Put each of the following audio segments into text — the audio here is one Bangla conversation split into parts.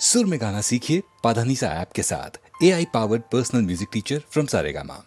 सुर में गाना सीखिए पाधानीसा ऐप के साथ। AI powered personal music teacher from Saregama.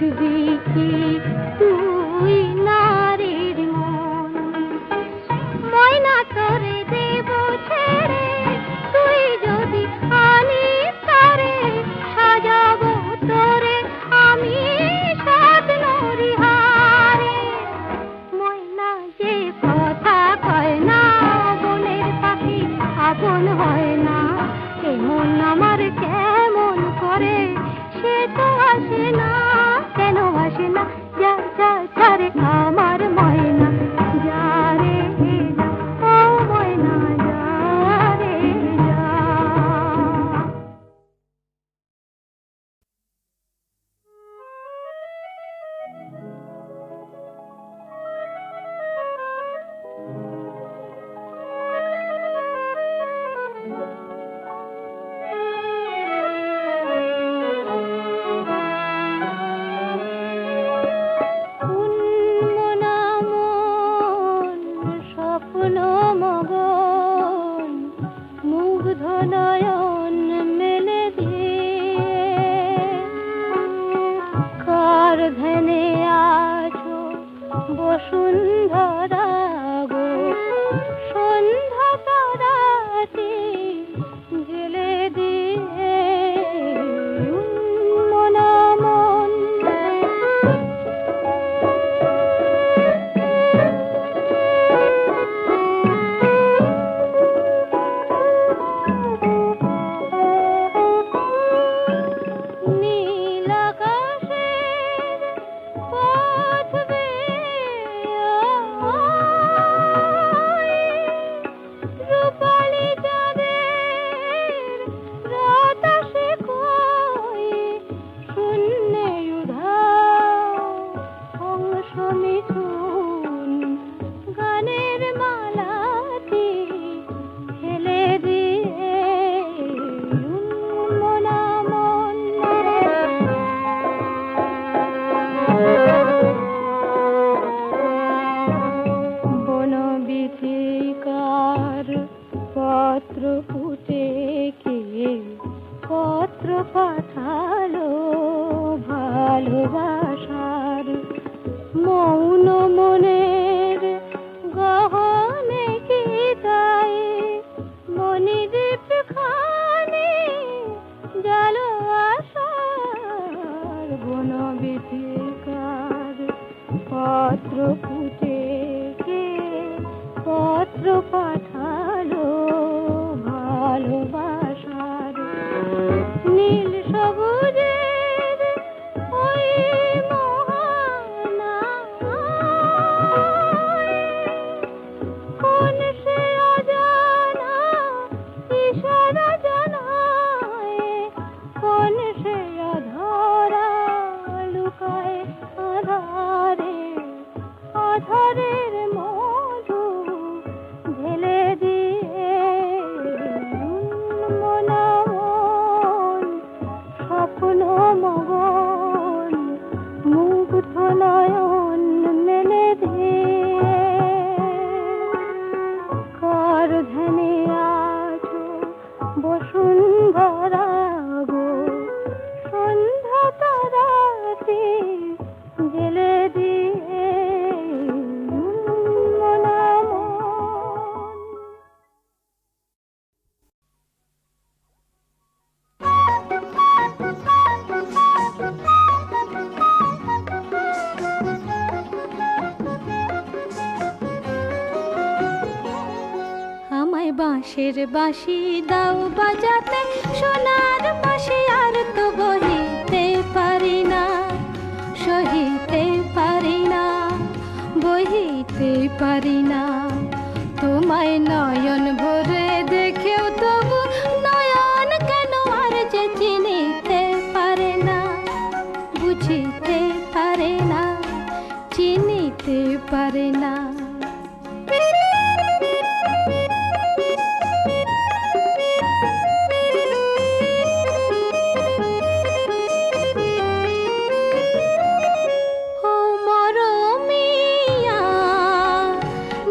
বুঝবি কি তুই নারীর মন, ময়না তোরে দেব ছেড়ে তুই যদি আনিস তারে, সাজাবো তোরে আমি স্বপ্নরি হারে। ময়না যে কথা কয় না, বনের পাখি আপন হয় না, এমন আমার কেমন করে সে তো আসে না, কেন আসে না? যা যা যারে আমার ময়না, যা রে যা, ও ময়না যা রে যা। স্বপ্ন মগন মুগ্ধ নয়ন মেলে দিয়ে, কার ধ্যানে আছো বসুন্ধরা গো, সন্ধ্যা তারাটি জেলে দিয়ে মনা মন। নীল আকাশের পথ বেয়ে রূপালি চাঁদের রাত আসে কই, শূন্যে উধাও হংস মিঠুন গানের মালাটি ফেলে দিয়ে মনা মন। বনবিথিকার পত্র ফুটে কে পত্র পাঠালো ভালোবাসার, মৌন মনের গহনে কি তাই মনিদীপ খানি জালো আশার। বনবিথিকার পত্র ফুটে কে পত্র পাঠালো ভালোবাসার, নীল সবুজের ওই মোহনায় কোন সে অজানা ইশারা জানায়, কোন সে অধরা লুকায় আধারে, আধারের মধু ঢেলে দিয়ে মনা মন স্বপ্ন মগন মুগ্ধ নয়ন মেলে দিয়ে, কার ধ্যানে আছো বসুন্ধরা গো, সন্ধ্যা তারাটি জেলে দিয়ে মনা মন। আমায় বাঁশের বাঁশি দাও বাজাতে, সোনার বাঁশি আর তো বহিতে পারি না, সহিতে পারি না, বহিতে পারি না। তোমায় নয়ন ভরে দেখেও তবু নয়ন কেন আর যে চিনিতে পারে না, বুঝিতে পারে না, চিনিতে পারে না।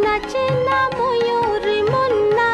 নাচে না ময়ূরী মুন্না,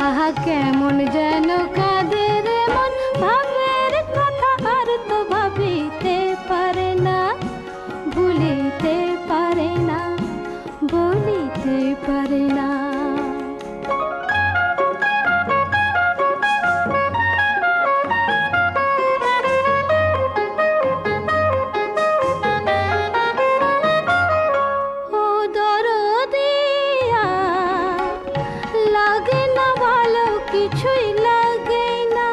আহা কেমন যেন কাদের মন, ভাবের কথা আর তো ভাবিতে পারে না, ভুলিতে পারে না, বলিতে পারে না। কিছুই লাগে না,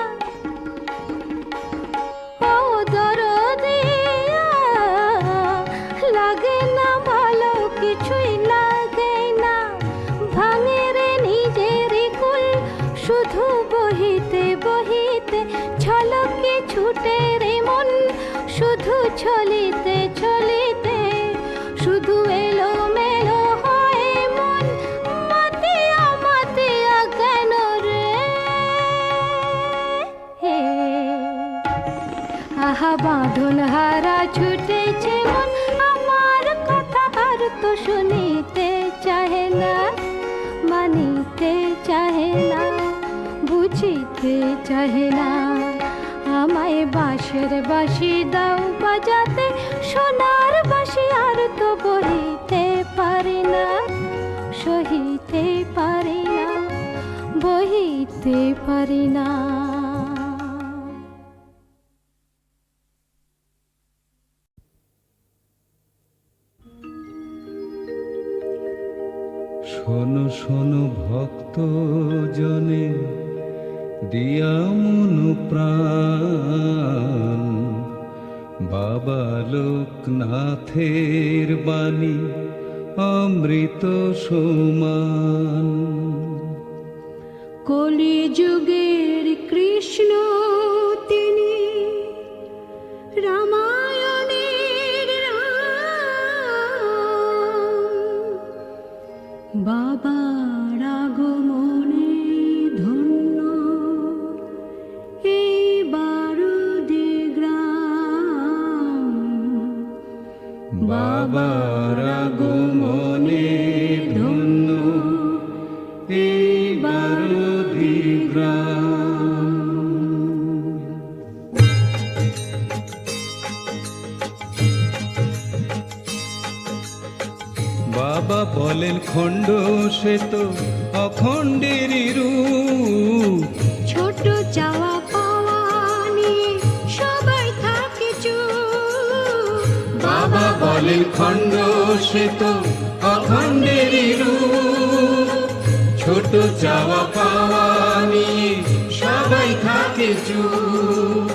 ও দরদিয়া লাগে না ভালো, কিছুই লাগে না। ভাঙে রে নিজেরই কুল, শুধু বহিতে বহিতে ছলকে ছুটে রে মন, শুধু ছলিতে ছলিতে শুধু এলো মেলো হয় মন। মাতিয়া মাতিয়া কেন রে, আহা বাঁধন হারা ছুটেছে মন, আমার কথা আর তো শুনিতে চাহে না, মানিতে চাহে না, বুঝিতে চাহে না। আমায় বাঁশের বাঁশি দাও বাজাতে, সোনার বাঁশি আর তো বহিতে পারি না, সহিতে পারি না, বহিতে পারি না। শোনো শোনো ভক্ত জনে দিয়া মনু প্রাণ, বাবা লোকনাথের বাণী অমৃত সমান। কলিযুগের কৃষ্ণ তিনি, রামায়ণের রাম, বাবার আগমনে ধন্য এই বারুদি গ্রাম। বাবার আগমনে ধন্য এই বারুদি গ্রাম। বাবা বলেন খণ্ড সে তো অখণ্ডেরই রূপ, ছোট চাওয়া পাওয়া নিয়ে সবাই থাকে চুপ। বাবা বলেন খণ্ড সে তো অখণ্ডেরই রূপ, ছোট চাওয়া পাওয়া নিয়ে সবাই থাকে চুপ।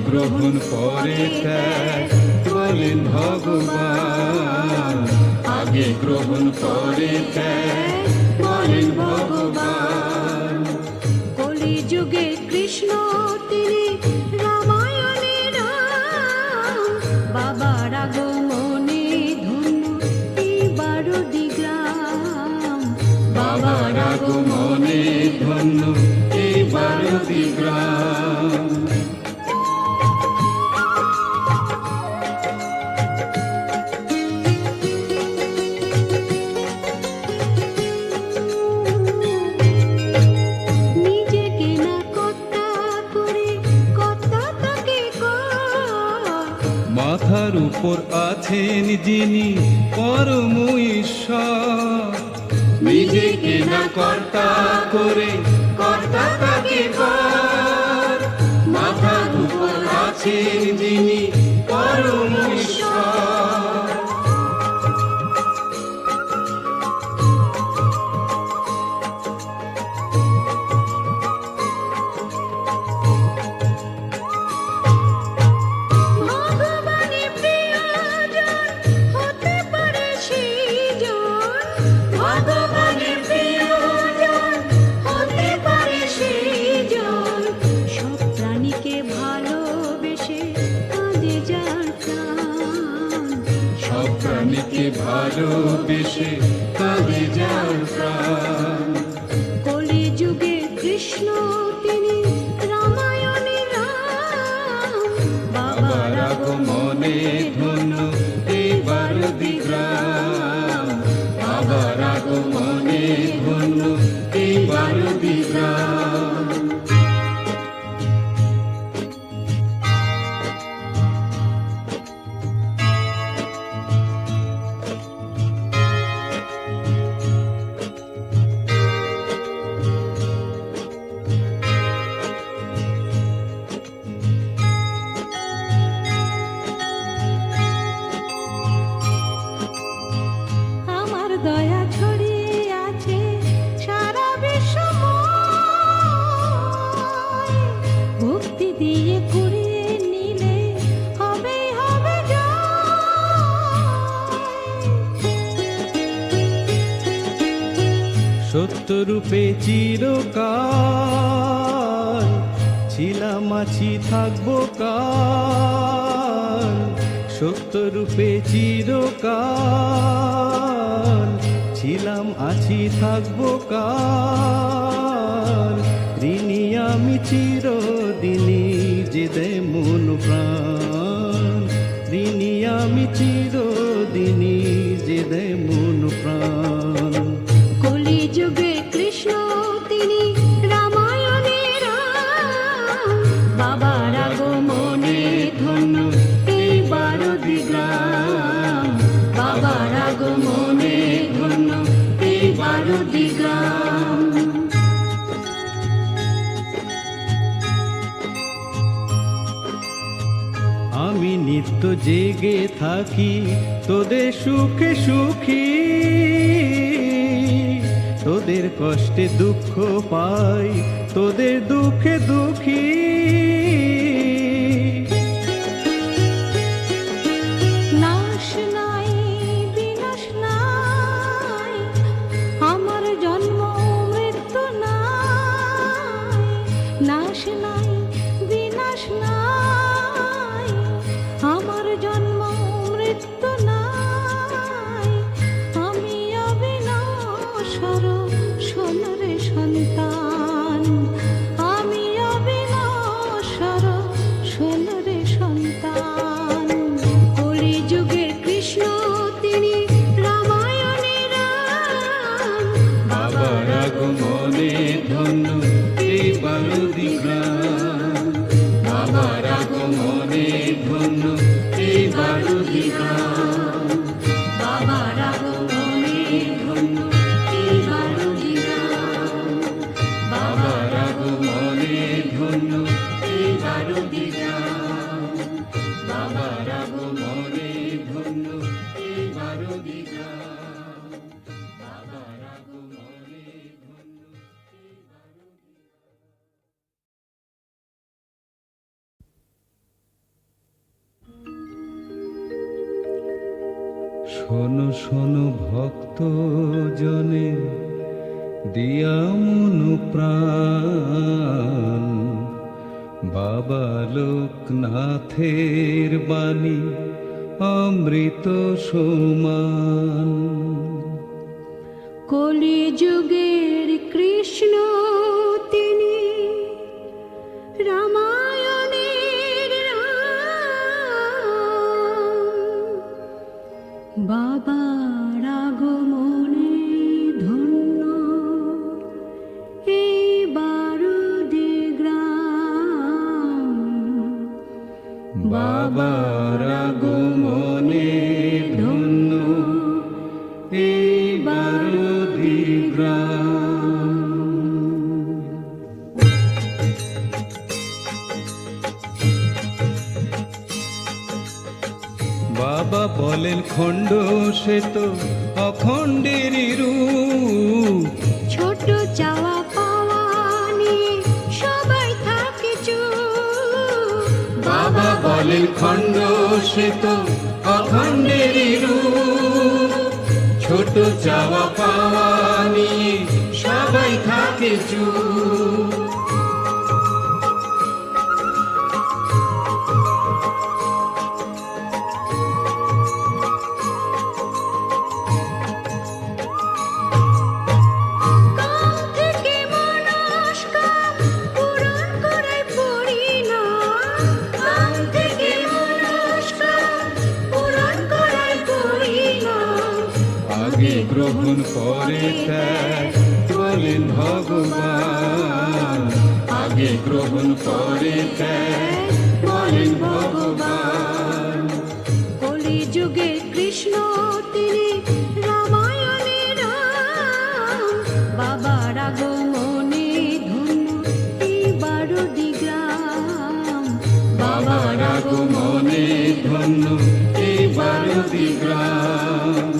গ্রহণ পরে ত্যাগ বলেন ভগবান, আগে গ্রহণ পরে ত্যাগ বলেন ভগবান। কলিযুগে কৃষ্ণ তিনি, রামায়ণের রাম, বাবার আগমনে ধন্য এই বারুদি গ্রাম। বাবার আগমনে ধন্য এই বারুদি গ্রাম। মাথার উপর আছেন যিনি পরম ঈশ্বর, নিজেকে না কর্তা করে কর্তা তাকে পর। মাথার উপর আছেন যিনি পরম ঈশ্বর। সব প্রাণীকে ভালোবেসে যাকে ভালোবেসে কাঁদে যার প্রাণ। কলি যুগে কৃষ্ণ তিনি রামায়ণের রাম, বাবার আগমনে ধন্য এবার বিগ্রাম, বাবার আগমনে ধন্য এবার বিগ্রাম। আমার দয়া ছড়িয়ে আছে সারা বিশ্বময়, ভক্তি দিয়ে কুড়িয়ে নিলে হবে হবে সত্যরূপে চিরকাল ছিলাম আছি থাকবো কাল, সত্যরূপে চিরকাল ছিলাম আছি থাকবো কাল। ঋণী আমি চিরদিনই যে দেয় মন প্রাণ, ঋণী আমি চিরদিনই যে দেয় মন প্রাণ। কলি যুগে কৃষ্ণ তিনি রামায়ণের রাম, বাবার আগমনে ধন্য এইবার দিগ্রাম, বাবার আগমনে ধন্য এইবার দিগ্রাম। আমি নিত্য জেগে থাকি তোদের সুখে সুখী, তোদের কষ্টে দুঃখ পাই তোদের দুঃখে দুঃখী। নাশ নাই বিনাশ নাই, আমার জন্ম মৃত্যু নাই, নাশ নাই বিনাশ নাই, আমার জন্ম মৃত্যু নাই, আমি অবিনাশর সোনারে সন্তান, আমি অবিনাশর সোনারে সন্তান। কলি যুগের কৃষ্ণ তিনি রামায়ণের রাম, বাবার আগমনে ধন্য এইবার দিগ্রাম, বাবার আগমনে ধন্য এইবার দিগ্রাম, বাবার আগমনে ধন্য এইবার দিগ্রাম, বাবার আগমনে ধন্য এইবার দিগ্রাম, বাবার আগমনে ধন্য এইবার দিগ্রাম, বাবার আগমনে ধন্য শোনো শোনো ভক্ত জনে দিয়া মন প্রাণ, বাবা লোকনাথের বাণী অমৃত সমান। কলি যুগের কৃষ্ণ তিনি রামায়ণের রাম, বাবার আগমনে ধন্য এইবার দিগ্রাম, বাবার আগমনে ধন্য এইবার দিগ্রাম। বাবা বলেন খণ্ড সে তো অখণ্ডেরই রূপ, ছোট চাওয়া পাওয়া নিয়ে সবাই থাকে চুপ, বাবা বলেন খণ্ড সে তো অখণ্ডেরই রূপ, ছোট চাওয়া পাওয়া নিয়ে সবাই থাকে চুপ। গ্রহণ পরে ত্যাগ বলেন ভগবান, আগে গ্রহণ পরে ত্যাগ বলেন ভগবান। কলিযুগে কৃষ্ণ তিনি রামায়ণের রাম, বাবার আগমনে ধন্য এই 12টি গ্রাম। বাবার আগমনে ধন্য এই 12টি গ্রাম।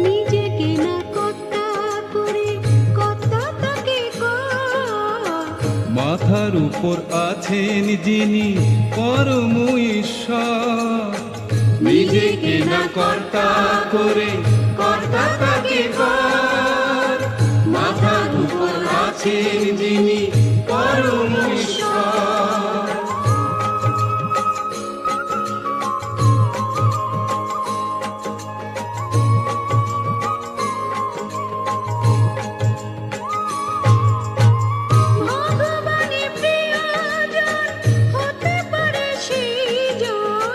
নিজেকে না কর্তা করে কর্তা তাকে কর, মাথার উপর আছেন যিনি পরম ঈশ্বর, নিজেকে না কর্তা করে কর্তা তাকে কর, মাথার উপর আছেন যিনি পরম ঈশ্বর। ভগবানের প্রিয়জন হতে পারে সেইজন,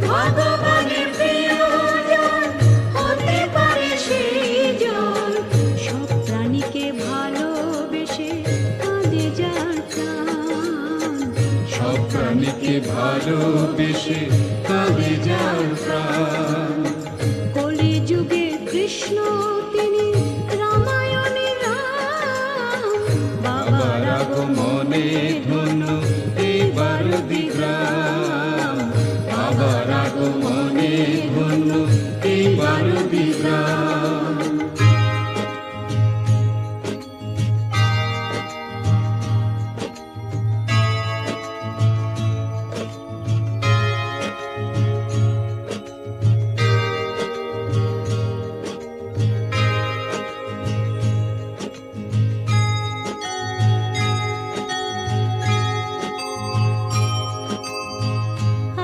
ভগবানের প্রিয়জন হতে পারে সেইজন, সব প্রাণীকে ভালোবেসে কাঁদে যার প্রাণ। সব প্রাণীকে ভালোবেসে কাঁদে যার প্রাণ। কলিযুগে কৃষ্ণ তিনি রামায়ণের রাম, বাবার আগমনে ধন্য এই 12টি গ্রাম, বাবার আগমনে ধন্য এই 12টি গ্রাম।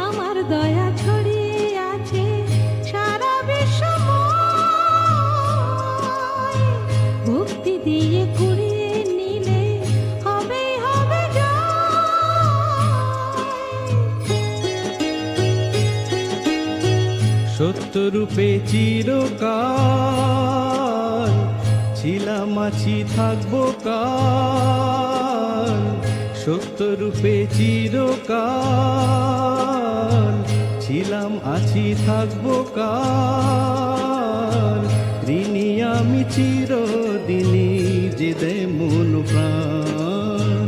আমার দয়া ছড়িয়ে আছে সারা বিশ্বময়, ভক্তি দিয়ে কুড়িয়ে নিলে হবে হবে সত্যরূপে চিরকাল ছিলাম আছি থাকবো কাল, সত্যরূপে চিরকাল ছিলাম আছি থাকবো কাল, ঋণী আমি চিরদিনই যে দে মন প্রাণ,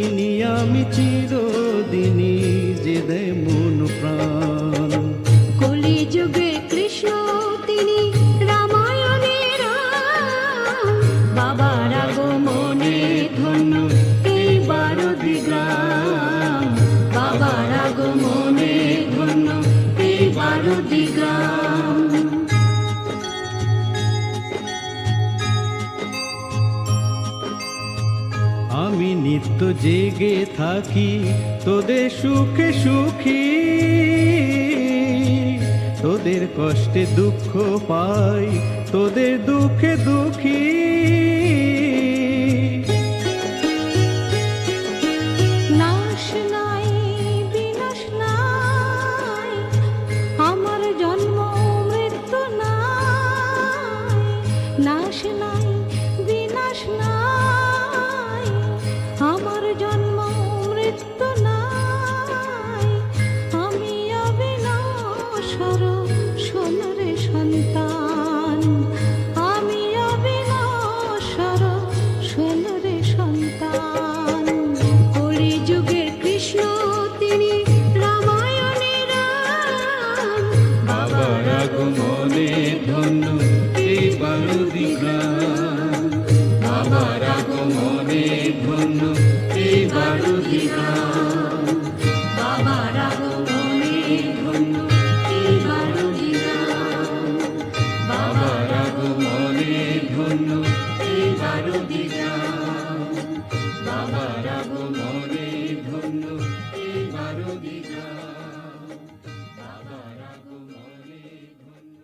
ঋণী আমি চিরদিনই যে দে মন প্রাণ। কলিযুগে কৃষ্ণ তিনি রামায়ণের রাম, বাবার আগমনে ধন্য এই 12টি গ্রাম, বাবার আগমনে ধন্য এই 12টি গ্রাম। আমি নিত্য জেগে থাকি তোদের সুখে সুখী, তোদের কষ্টে দুঃখ পাই তোদের দুঃখে দুঃখী। নাশ নাই বিনাশ নাই, আমার জন্ম মৃত্যু নাই, নাশ নাই বিনাশ নাই, আমার জন্ম মৃত্যু নাই, আমি অবিনশ্বর সোনারে সন্তান, আমি অবিনশ্বর সোনারে সন্তান। কলিযুগে কৃষ্ণ তিনি রামায়ণের রাম, বাবার আগমনে ধন্য এই 12টি গ্রাম, বাবার আগমনে ধন্য এই 12টি গ্রাম, বাবার আগমনে ধন্য এই 12টি গ্রাম, বাবার আগমনে ধন্য এই 12টি গ্রাম, বাবার আগমনে ধন্য এই 12টি গ্রাম, বাবার আগমনে ধন্য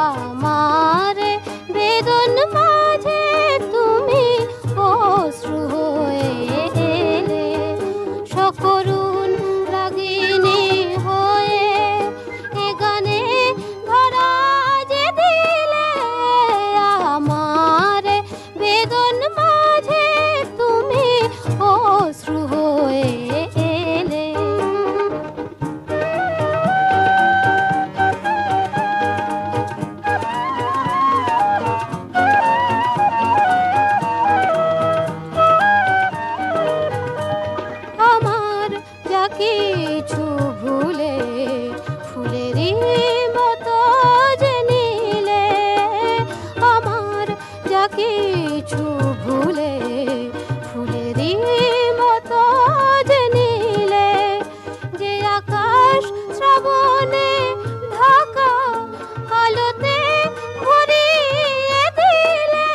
আমার বেদন মাঝে তুমি অশ্রু হয়ে এলে, সকরুণ রাগিনী হয়ে এ গানে ধরা যে দিলে। আমার বেদন মাঝে তুমি অশ্রু হয়ে এলে। আমার যা কিছু ভুলে ফুলেরই মতো যে নিলে, আমার যা কিছু ভুলে ফুলেরই মতো যে নিলে, যে আকাশ শ্রাবণে ঢাকা আলোতে ভরিয়ে দিলে।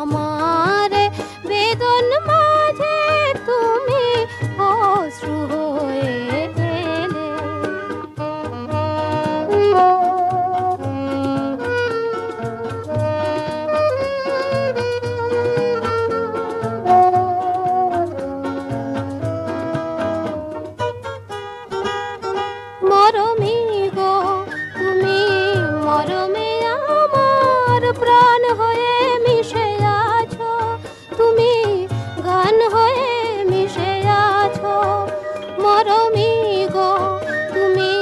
আমার বেদন মাঝে তুমি অশ্রু হয়ে এলে। মরমী গো তুমি মরমে আমার প্রাণ হয়ে মিশে আছো, তুমি গান হয়ে মিশে আছো। মরমী গো তুমি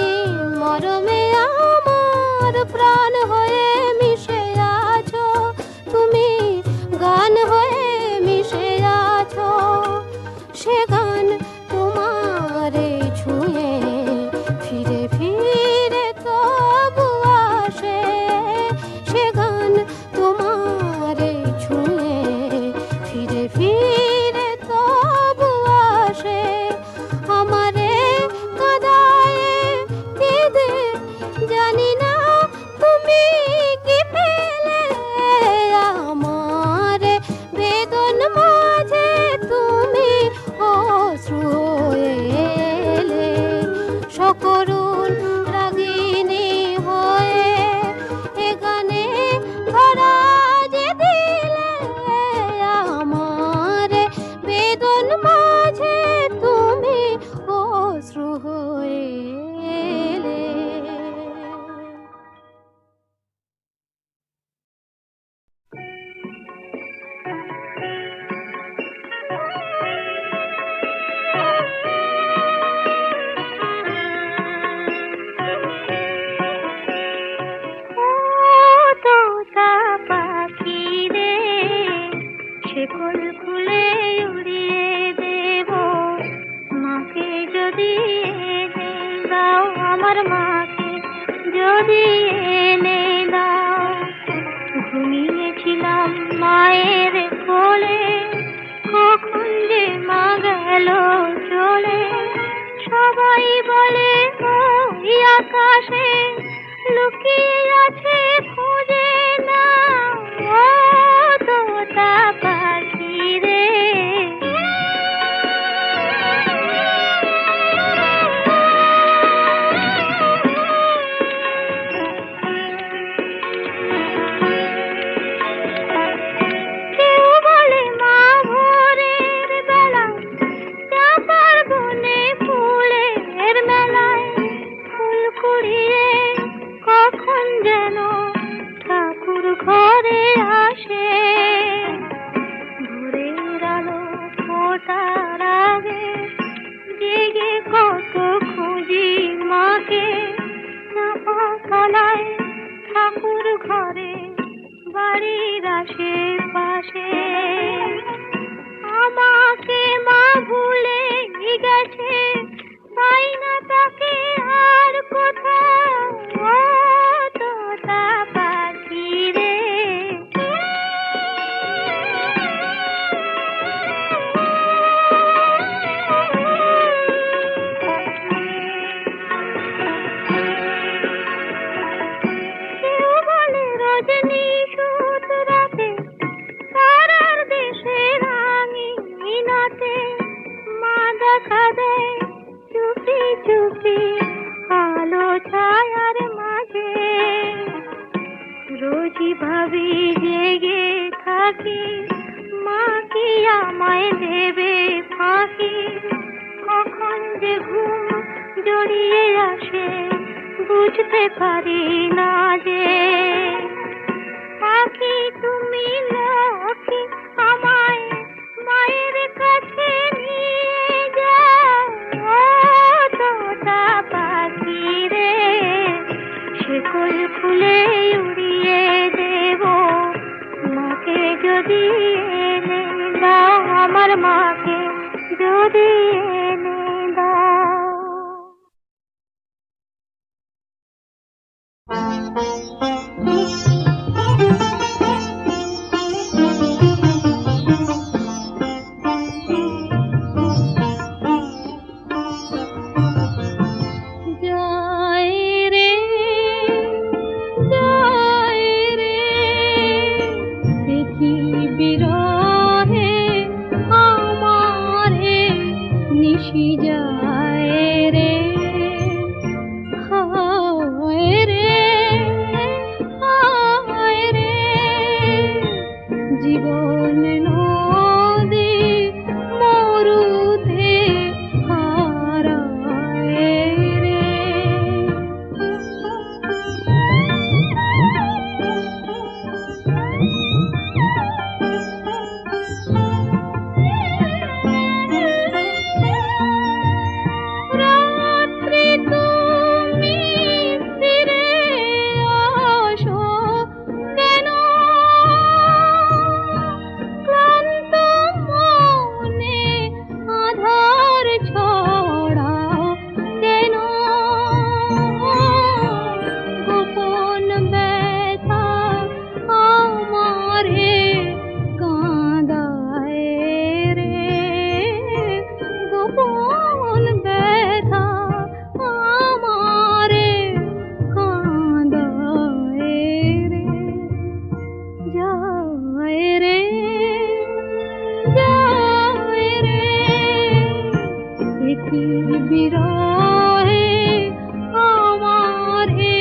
মরমে আমার প্রাণ হয়ে মিশে আছো, তুমি গান হয়ে মিশে আছো। সে গান তোমারে ছুঁয়ে ফিরে ফিরে তবু আসে, সে গান তোমারে ছুঁয়ে ফিরে ফিরে তবু আসে। আমারে কাদায়ে কেঁদে জানি না তুমি কি পেলে। আমার বেদন মাঝে তুমি অশ্রু হয়ে এলে, সকরুণ রাগিনী হয়ে এ গানে ধরা যে দিলে। আমার বেদন মাঝে তুমি অশ্রু হয়ে এলে। ও তোতা পাখি রে, শেকল খুলে উড়িয়ে দেব, মাকে যদি এনে দাও, আমার মাকে যদি এনে দাও। ঘুমিয়েছিলাম মায়ের কোলে, কখন যে মা গেল চলে। সবাই বলে ওই আকাশে লুকিয়ে আছে, খুঁজে না ও তোতা পাখি রে। কেউ বলে মা ভোরের বেলায় চাঁপার বনে ফুলের মেলায় ফুল কুড়িয়ে কখন যেন ঠাকুর ঘরে আসে। ভোরের আলো ফোটার আগে জেগে কত খুঁজি মাকে, চাঁপা তলায় ঠাকুর ঘরে বাড়ির আশেপাশে। আমাকে মা ভুলে গেছে, পাই না তাকে আর কোথাও। ও তোতা পাখি রে। কেউ বলে রজনী সুত রাতে তারার দেশে রাঙিনাতে মা দেখা দেয় চুপি চুপি আলো ছায়ার মাঝে। বুঝি ভাবি জেগে থাকি, মা কি আমায় দেবে ফাঁকি, কখন যে ঘুম জড়িয়ে আসে বুঝতে পারি না যে। পাখি তুমি লক্ষ্মী, আমায় মায়ের কাছে নিয়ে যাও, ও তোতা পাখি রে, শেকল ফুলে উড়িয়ে দেব মাকে যদি এনে দাও, আমার মাকে যদি এনে দাও। যায় রে দেখি বিরহে আমারে নিশি যায় রে, হায় রে হায় রে, জীবন নদী মরুতে হারায় রে। রাত্রি তুমি ফিরে আসো কেন, ক্লান্ত মনে আধার ছড়াও কেন, গোপন ব্যথা আমারে কাঁদায় রে, গোপন ব্যথা আমারে কাঁদায় রে। যায় রে দেখি বিরহে আমারে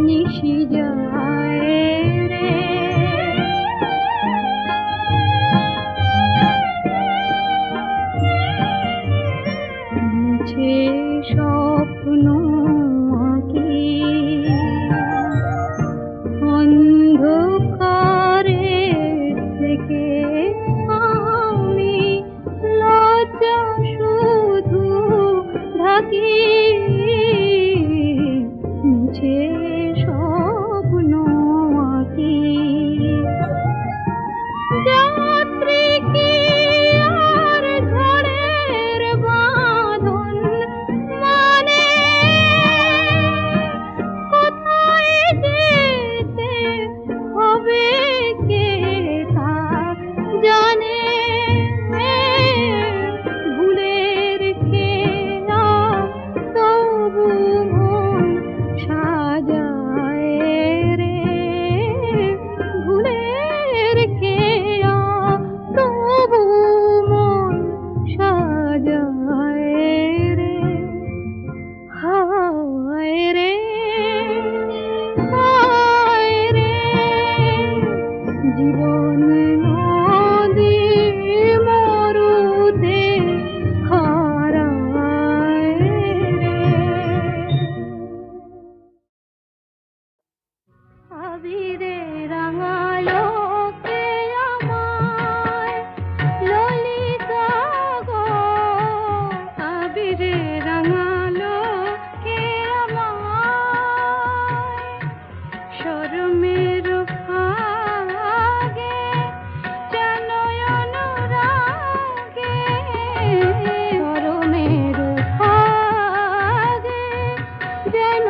নিশি যায় রে। মিছে স্বপ্ন আঁকি অন্ধকারে থেকে আমি লজ্জা শুধু ঢাকি, মিছে স্বপ্ন আঁকি। যাত্রী কি আর ঝড়ের বাঁধন মানে, কোথায় যেতে হবে কে তা জানে, ভুলের খেলা তবু মন সাজায় রে, ভুলের খেলা তবু মন সাজায় রে। হায় রে হায় রে, জীবন নদী মরুতে হারায় রে। আবিরে রাঙালো কে আমায় ললিতা গো, আবিরে রাঙালো কে আমায়, শরমের ফাগে যেন অনুরাগে, শরমের ফাগে যেন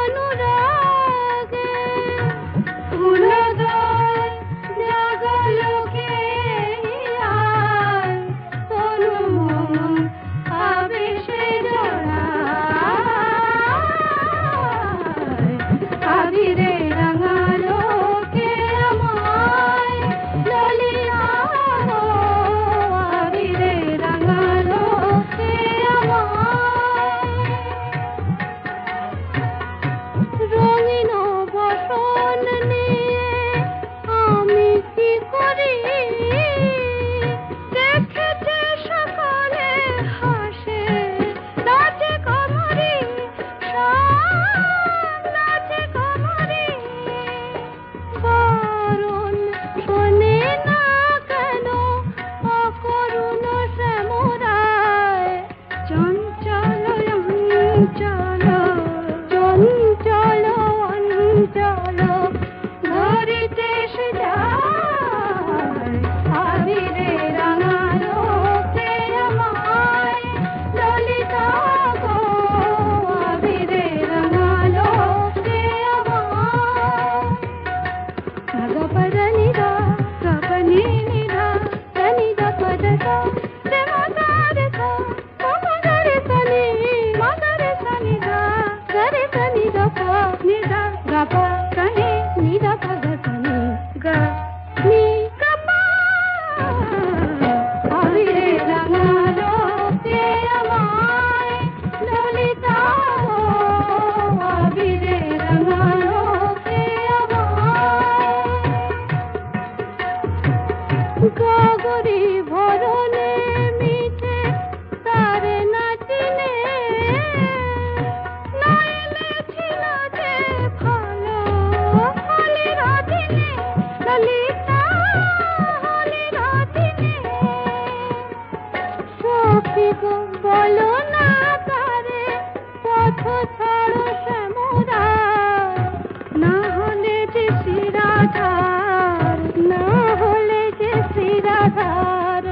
অনুরাগে, চলো ধরিতে এসে যায় আবিরে রাঙালো কে আমায় ললিতা গো আবিরে রাঙালো কে আমায় গপরনিদা গপনিনিদা তনিদা পদদা রে মাদারেদা মগরে সনি মগরে সনিদা গরে সনিদা নিদা গপ সনি নিদা পদসনি গ নি গপ আবিরে রাঙালো কে আমায় ললিতা গো আবিরে রাঙালো কে আমায় গগরি ভরনে মিঠে তারে নাচিনে নয়নে ছিল যে ভালো হলির দিনে ললিতা হলির দিনে সখী গো বলো না তারে পথ ছাড়ো শ্যামরা না হলে যে শিরাধার না হলে যে শিরাধার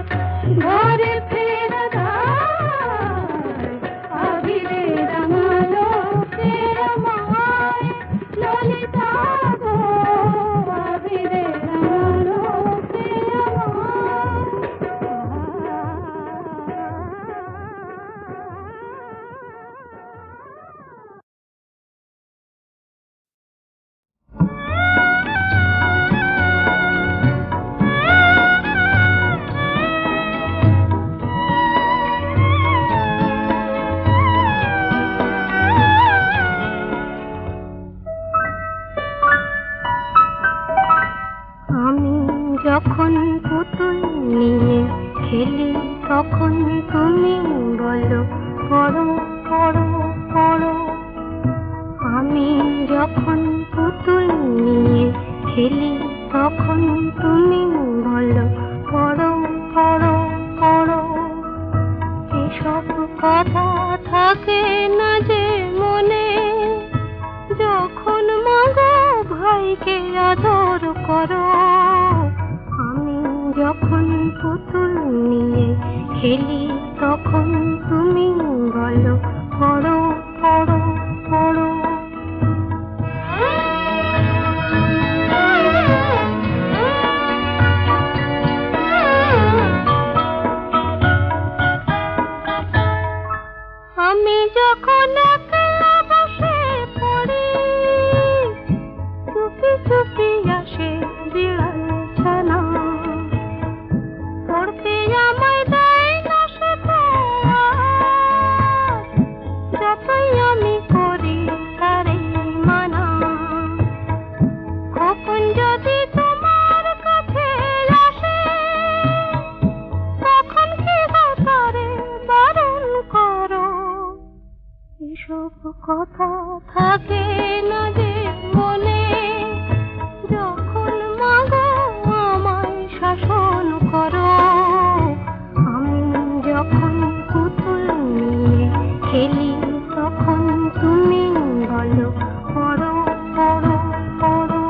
ঘরে ফেরাধার আবিরে রাঙালো কে আমায় ললিতা গো আবিরে রাঙালো কে আমায় আমি যখন পুতুল নিয়ে খেলি তখন তুমি বলো পড়ো পড়ো পড়ো আমি যখন পুতুল নিয়ে খেলি তখন তুমি বলো পড়ো পড়ো পড়ো এসব কথা থাকে না যে মনে যখন মাগো ভাইকে আদর করো আমি যখন পুতুল নিয়ে খেলি তখন তুমি বলো পড়ো পড়ো পড়ো আমি যখন একলা বসে পড়ি চুপি চুপি আসে বিড়াল ছানা পড়তে আমায় দেয় না সে যতই আমি করি তারে মানা কখন যদি তোমার কাছে আসে তখন কি তারে বারণ করো এসব কথা থাকে না যে মনে যখন মাগো আমায় শাসন করো আমি যখন পুতুল নিয়ে খেলি তখন তুমি বলো পড়ো পড়ো পড়ো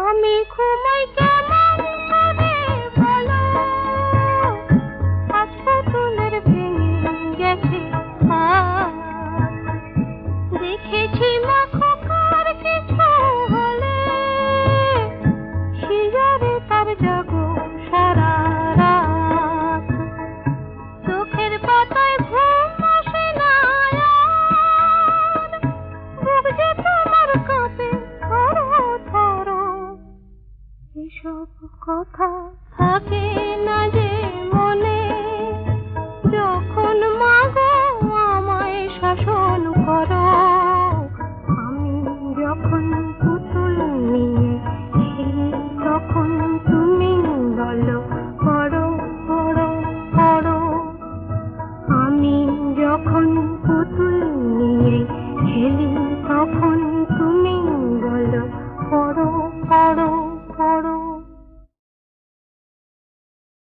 আমি ঘুমাই কেমন করে বলো আজ পুতুলের ভেঙে গেছে দেখেছি মা খোকার কিছু হলে শিয়ারে তার জাগো সারা রাত চোখের পাতায় ঘুম আসে না আর বুক যে তোমার কাঁপে থরো থরো এসব কথা থাকে